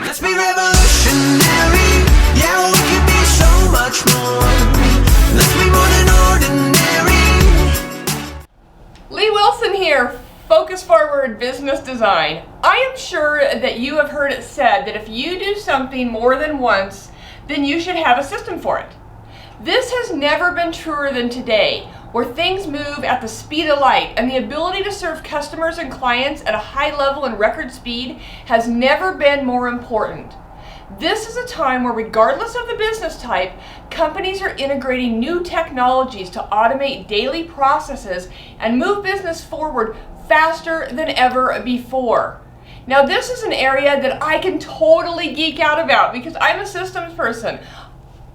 Let's be revolutionary. Yeah, we can be so much more. Let's be more than ordinary. Lee Wilson here, Focus Forward Business Design. I am sure that you have heard it said that if you do something more than once, then you should have a system for it. This has never been truer than today, where things move at the speed of light, and the ability to serve customers and clients at a high level and record speed has never been more important. This is a time where, regardless of the business type, companies are integrating new technologies to automate daily processes and move business forward faster than ever before. Now, this is an area that I can totally geek out about because I'm a systems person.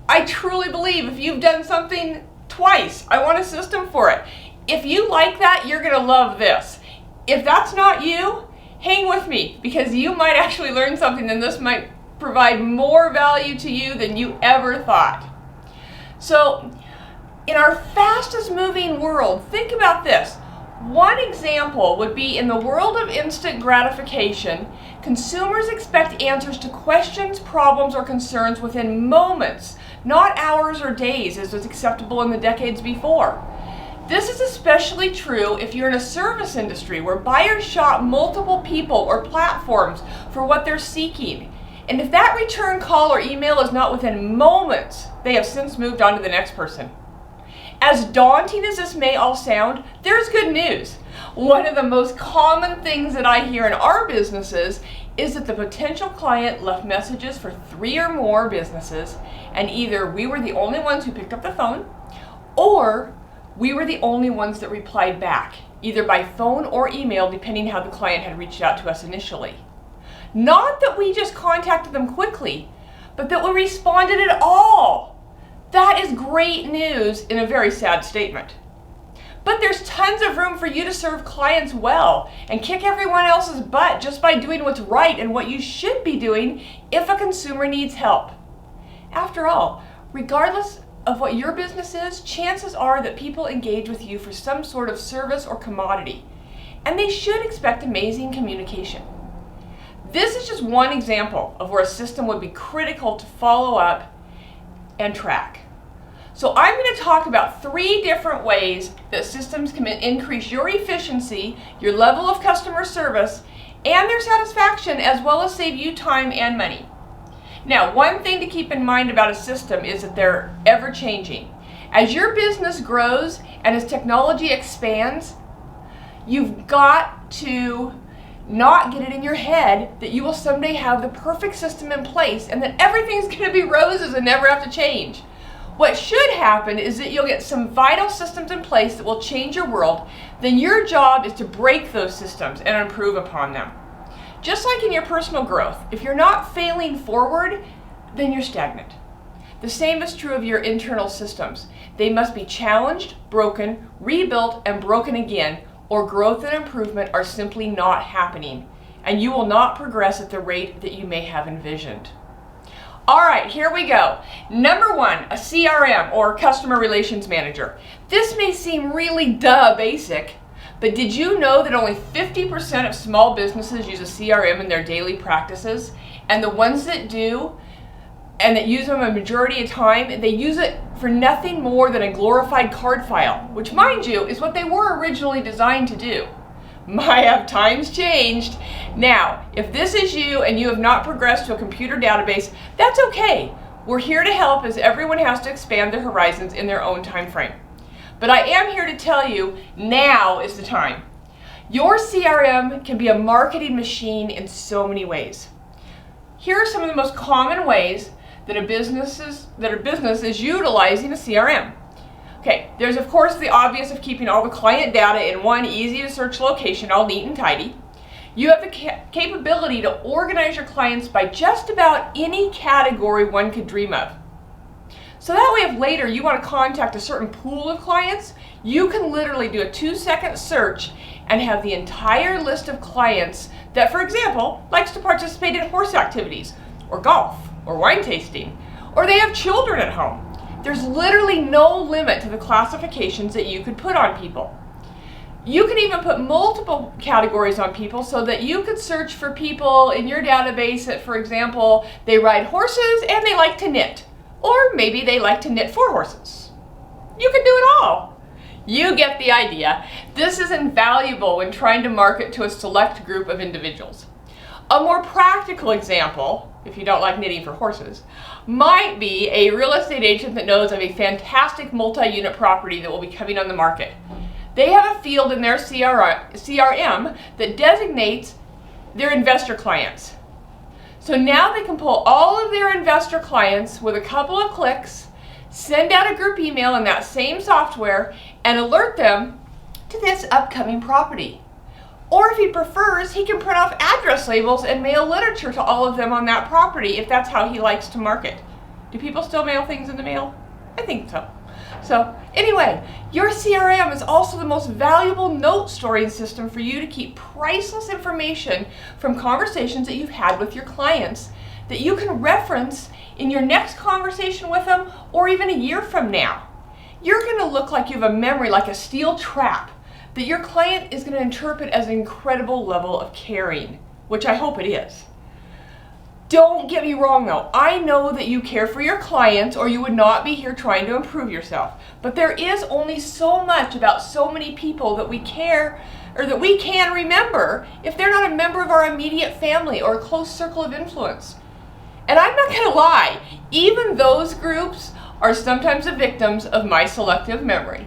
I truly believe if you've done something twice, I want a system for it. If you like that, you're going to love this. If that's not you, hang with me because you might actually learn something, and this might provide more value to you than you ever thought. So, in our fastest moving world, think about this. One example would be in the world of instant gratification, consumers expect answers to questions, problems, or concerns within moments, not hours or days as was acceptable in the decades before. This is especially true if you're in a service industry where buyers shop multiple people or platforms for what they're seeking. And if that return call or email is not within moments, they have since moved on to the next person. As daunting as this may all sound, there's good news. One of the most common things that I hear in our businesses is that the potential client left messages for 3 or more businesses, and either we were the only ones who picked up the phone, or we were the only ones that replied back, either by phone or email, depending how the client had reached out to us initially. Not that we just contacted them quickly, but that we responded at all. That is great news in a very sad statement. But there's tons of room for you to serve clients well and kick everyone else's butt just by doing what's right and what you should be doing if a consumer needs help. After all, regardless of what your business is, chances are that people engage with you for some sort of service or commodity, and they should expect amazing communication. This is just one example of where a system would be critical to follow up and track. So I'm going to talk about 3 different ways that systems can increase your efficiency, your level of customer service, and their satisfaction, as well as save you time and money. Now, one thing to keep in mind about a system is that they're ever changing. As your business grows and as technology expands, you've got to not get it in your head that you will someday have the perfect system in place and that everything's going to be roses and never have to change. What should happen is that you'll get some vital systems in place that will change your world. Then your job is to break those systems and improve upon them. Just like in your personal growth, if you're not failing forward, then you're stagnant. The same is true of your internal systems. They must be challenged, broken, rebuilt, and broken again, or growth and improvement are simply not happening, and you will not progress at the rate that you may have envisioned. All right, here we go. Number 1, a CRM or Customer Relations Manager. This may seem really basic, but did you know that only 50% of small businesses use a CRM in their daily practices? And the ones that do, and that use them a majority of time, they use it for nothing more than a glorified card file, which, mind you, is what they were originally designed to do. My, have times changed. Now, if this is you and you have not progressed to a computer database, that's okay. We're here to help, as everyone has to expand their horizons in their own time frame. But I am here to tell you, now is the time. Your CRM can be a marketing machine in so many ways. Here are some of the most common ways that a business is utilizing a CRM. Okay, there's of course the obvious of keeping all the client data in one easy to search location, all neat and tidy. You have the capability to organize your clients by just about any category one could dream of. So that way, if later you want to contact a certain pool of clients, you can literally do a 2-second search and have the entire list of clients that, for example, likes to participate in horse activities, or golf, or wine tasting, or they have children at home. There's literally no limit to the classifications that you could put on people. You can even put multiple categories on people so that you could search for people in your database that, for example, they ride horses and they like to knit. Or maybe they like to knit for horses. You can do it all. You get the idea. This is invaluable when trying to market to a select group of individuals. A more practical example, if you don't like knitting for horses, might be a real estate agent that knows of a fantastic multi-unit property that will be coming on the market. They have a field in their CRM that designates their investor clients. So now they can pull all of their investor clients with a couple of clicks, send out a group email in that same software, and alert them to this upcoming property. Or if he prefers, he can print off address labels and mail literature to all of them on that property if that's how he likes to market. Do people still mail things in the mail? I think so. So anyway, your CRM is also the most valuable note storing system for you to keep priceless information from conversations that you've had with your clients that you can reference in your next conversation with them or even a year from now. You're going to look like you have a memory like a steel trap that your client is going to interpret as an incredible level of caring, which I hope it is. Don't get me wrong though, I know that you care for your clients or you would not be here trying to improve yourself. But there is only so much about so many people that we care or that we can remember if they're not a member of our immediate family or a close circle of influence. And I'm not going to lie, even those groups are sometimes the victims of my selective memory.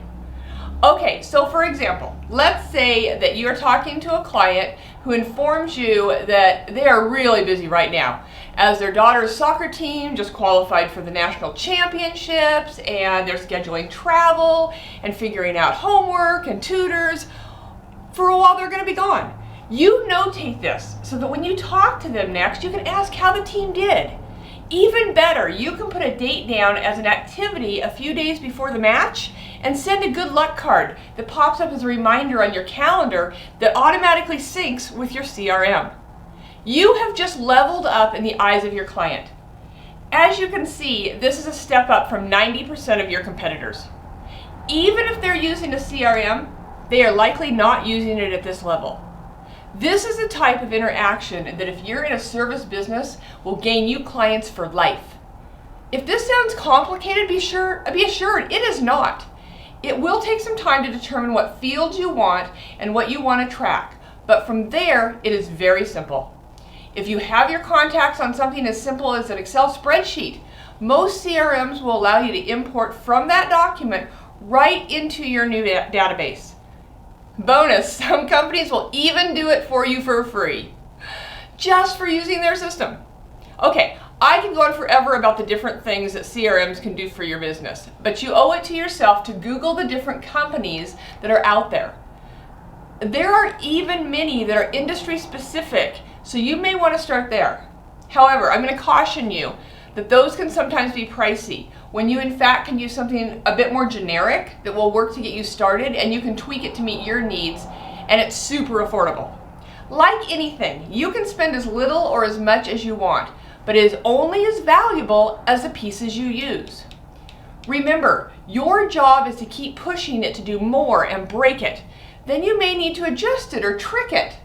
Okay, so for example, let's say that you're talking to a client who informs you that they are really busy right now, as their daughter's soccer team just qualified for the national championships and they're scheduling travel and figuring out homework and tutors. For a while they're going to be gone. You notate this so that when you talk to them next, you can ask how the team did. Even better, you can put a date down as an activity a few days before the match and send a good luck card that pops up as a reminder on your calendar that automatically syncs with your CRM. You have just leveled up in the eyes of your client. As you can see, this is a step up from 90% of your competitors. Even if they're using a CRM, they are likely not using it at this level. This is a type of interaction that if you're in a service business will gain you clients for life. If this sounds complicated, be assured it is not. It will take some time to determine what fields you want and what you want to track, but from there it is very simple. If you have your contacts on something as simple as an Excel spreadsheet, most CRMs will allow you to import from that document right into your new database. Bonus, some companies will even do it for you for free, just for using their system. Okay, I can go on forever about the different things that CRMs can do for your business, but you owe it to yourself to Google the different companies that are out there. There are even many that are industry specific, so you may want to start there. However, I'm going to caution you that those can sometimes be pricey when you in fact can use something a bit more generic that will work to get you started and you can tweak it to meet your needs and it's super affordable. Like anything, you can spend as little or as much as you want, but it is only as valuable as the pieces you use. Remember, your job is to keep pushing it to do more and break it. Then you may need to adjust it or trick it.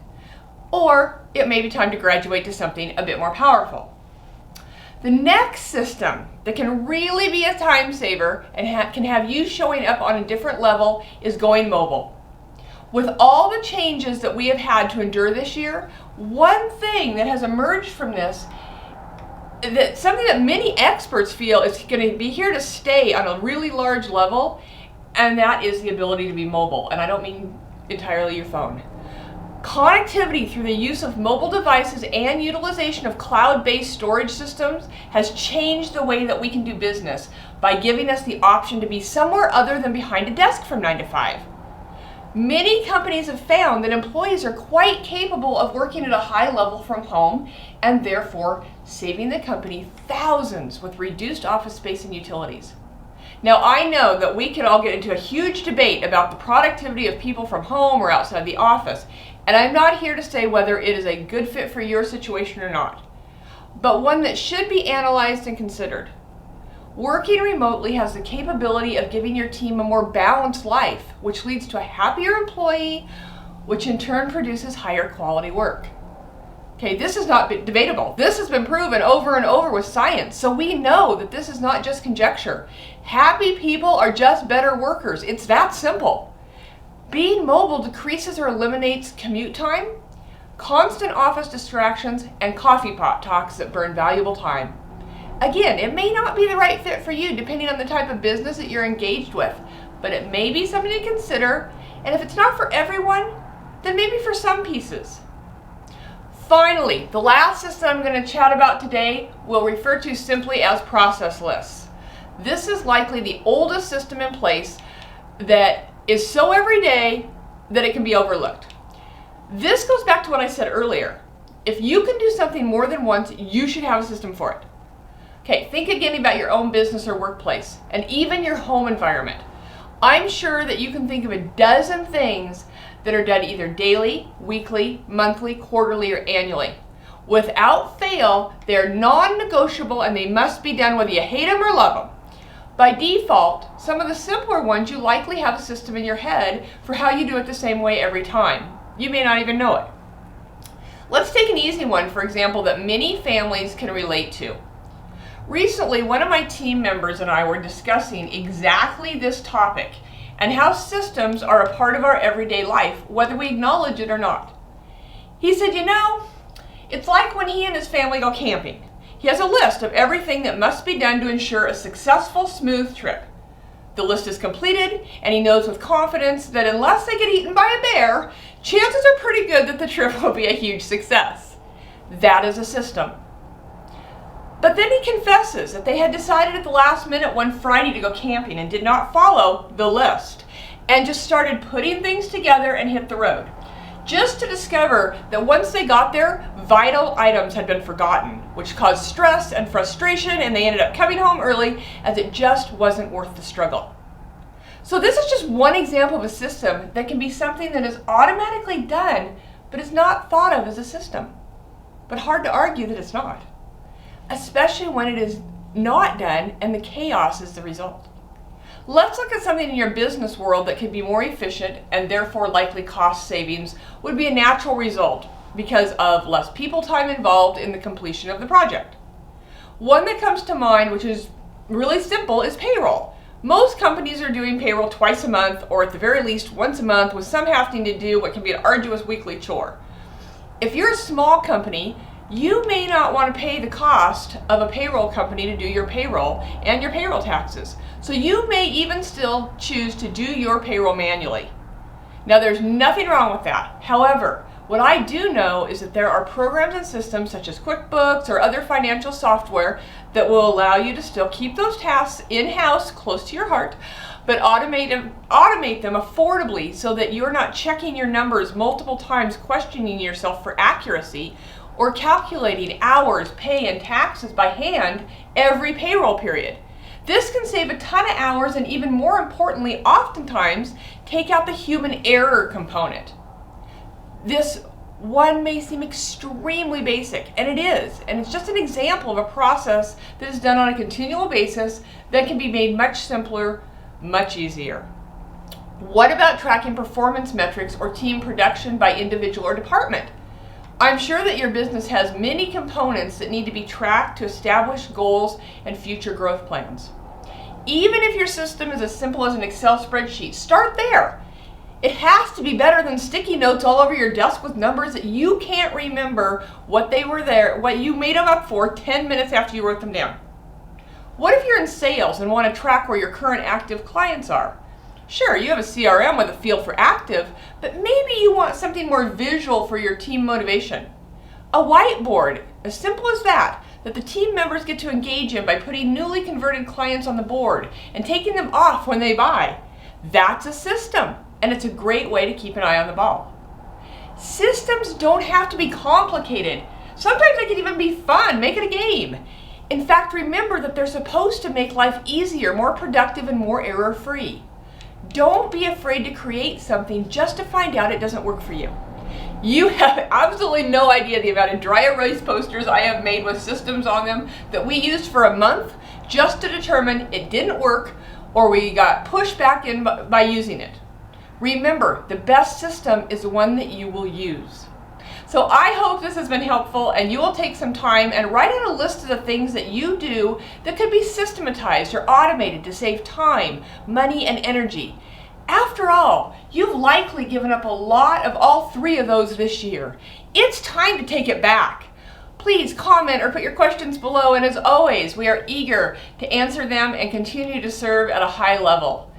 Or it may be time to graduate to something a bit more powerful. The next system that can really be a time saver and can have you showing up on a different level is going mobile. With all the changes that we have had to endure this year, one thing that has emerged from this, that something that many experts feel is going to be here to stay on a really large level, and that is the ability to be mobile. And I don't mean entirely your phone. Connectivity through the use of mobile devices and utilization of cloud-based storage systems has changed the way that we can do business by giving us the option to be somewhere other than behind a desk from 9 to 5. Many companies have found that employees are quite capable of working at a high level from home and therefore saving the company thousands with reduced office space and utilities. Now, I know that we could all get into a huge debate about the productivity of people from home or outside the office, and I'm not here to say whether it is a good fit for your situation or not, but one that should be analyzed and considered. Working remotely has the capability of giving your team a more balanced life, which leads to a happier employee, which in turn produces higher quality work. Okay, this is not debatable. This has been proven over and over with science, so we know that this is not just conjecture. Happy people are just better workers. It's that simple. Being mobile decreases or eliminates commute time, constant office distractions, and coffee pot talks that burn valuable time. Again, it may not be the right fit for you depending on the type of business that you're engaged with, but it may be something to consider, and if it's not for everyone, then maybe for some pieces. Finally, the last system I'm going to chat about today we'll refer to simply as process lists. This is likely the oldest system in place that is so everyday that it can be overlooked. This goes back to what I said earlier. If you can do something more than once, you should have a system for it. Okay, think again about your own business or workplace, and even your home environment. I'm sure that you can think of a dozen things that are done either daily, weekly, monthly, quarterly, or annually. Without fail, they're non-negotiable and they must be done whether you hate them or love them. By default, some of the simpler ones you likely have a system in your head for how you do it the same way every time. You may not even know it. Let's take an easy one, for example, that many families can relate to. Recently, one of my team members and I were discussing exactly this topic and how systems are a part of our everyday life, whether we acknowledge it or not. He said, it's like when he and his family go camping. He has a list of everything that must be done to ensure a successful, smooth trip. The list is completed, and he knows with confidence that unless they get eaten by a bear, chances are pretty good that the trip will be a huge success. That is a system. But then he confesses that they had decided at the last minute one Friday to go camping and did not follow the list and just started putting things together and hit the road. Just to discover that once they got there, vital items had been forgotten, which caused stress and frustration, and they ended up coming home early as it just wasn't worth the struggle. So this is just one example of a system that can be something that is automatically done, but is not thought of as a system. But hard to argue that it's not, especially when it is not done and the chaos is the result. Let's look at something in your business world that could be more efficient and therefore likely cost savings would be a natural result because of less people time involved in the completion of the project. One that comes to mind, which is really simple, is payroll. Most companies are doing payroll twice a month or at the very least once a month, with some having to do what can be an arduous weekly chore. If you're a small company, you may not want to pay the cost of a payroll company to do your payroll and your payroll taxes. So you may even still choose to do your payroll manually. Now, there's nothing wrong with that. However, what I do know is that there are programs and systems such as QuickBooks or other financial software that will allow you to still keep those tasks in-house, close to your heart, but automate them affordably so that you're not checking your numbers multiple times, questioning yourself for accuracy, or calculating hours, pay, and taxes by hand every payroll period. This can save a ton of hours and, even more importantly, oftentimes take out the human error component. This one may seem extremely basic, and it is, and it's just an example of a process that is done on a continual basis that can be made much simpler, much easier. What about tracking performance metrics or team production by individual or department? I'm sure that your business has many components that need to be tracked to establish goals and future growth plans. Even if your system is as simple as an Excel spreadsheet, start there. It has to be better than sticky notes all over your desk with numbers that you can't remember what you made them up for 10 minutes after you wrote them down. What if you're in sales and want to track where your current active clients are? Sure, you have a CRM with a field for active, but maybe you want something more visual for your team motivation. A whiteboard, as simple as that the team members get to engage in by putting newly converted clients on the board and taking them off when they buy. That's a system, and it's a great way to keep an eye on the ball. Systems don't have to be complicated. Sometimes they can even be fun. Make it a game. In fact, remember that they're supposed to make life easier, more productive, and more error-free. Don't be afraid to create something just to find out it doesn't work for you. You have absolutely no idea the amount of dry erase posters I have made with systems on them that we used for a month just to determine it didn't work or we got pushed back in by using it. Remember, the best system is the one that you will use. So I hope this has been helpful and you will take some time and write out a list of the things that you do that could be systematized or automated to save time, money, and energy. After all, you've likely given up a lot of all three of those this year. It's time to take it back. Please comment or put your questions below, and as always, we are eager to answer them and continue to serve at a high level.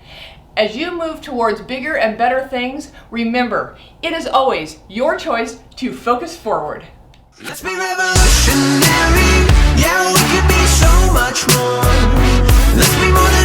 As you move towards bigger and better things, remember, it is always your choice to focus forward. Let's be revolutionary. Yeah, we could be so much more. Let's be more than